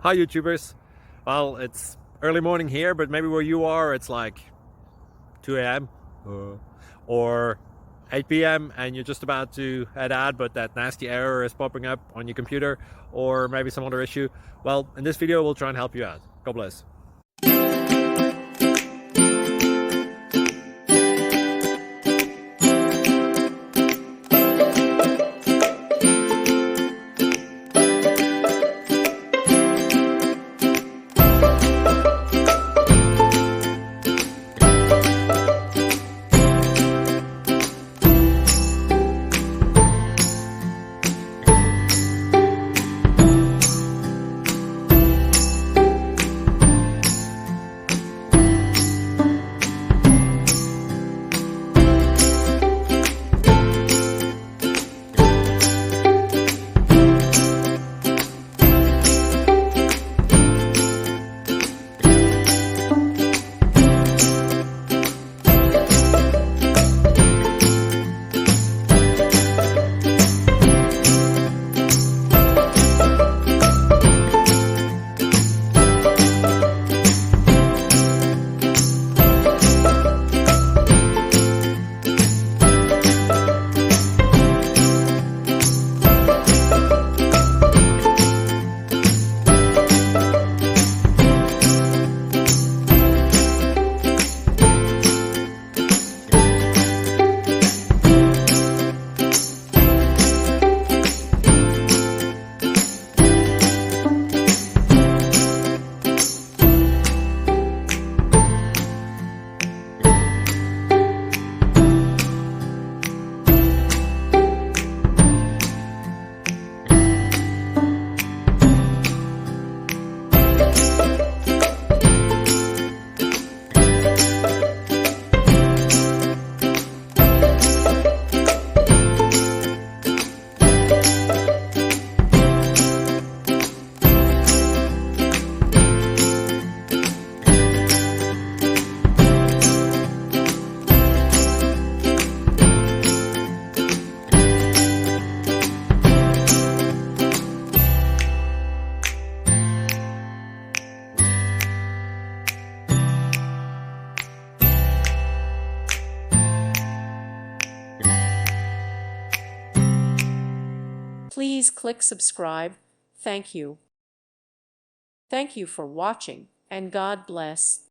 Hi YouTubers. Well, it's early morning here, but maybe where you are it's like 2 a.m. or 8 p.m. and you're just about to head out, but that nasty error is popping up on your computer, or maybe some other issue. Well, in this video we'll try and help you out. God bless. Please click subscribe. Thank you. Thank you for watching, and God bless.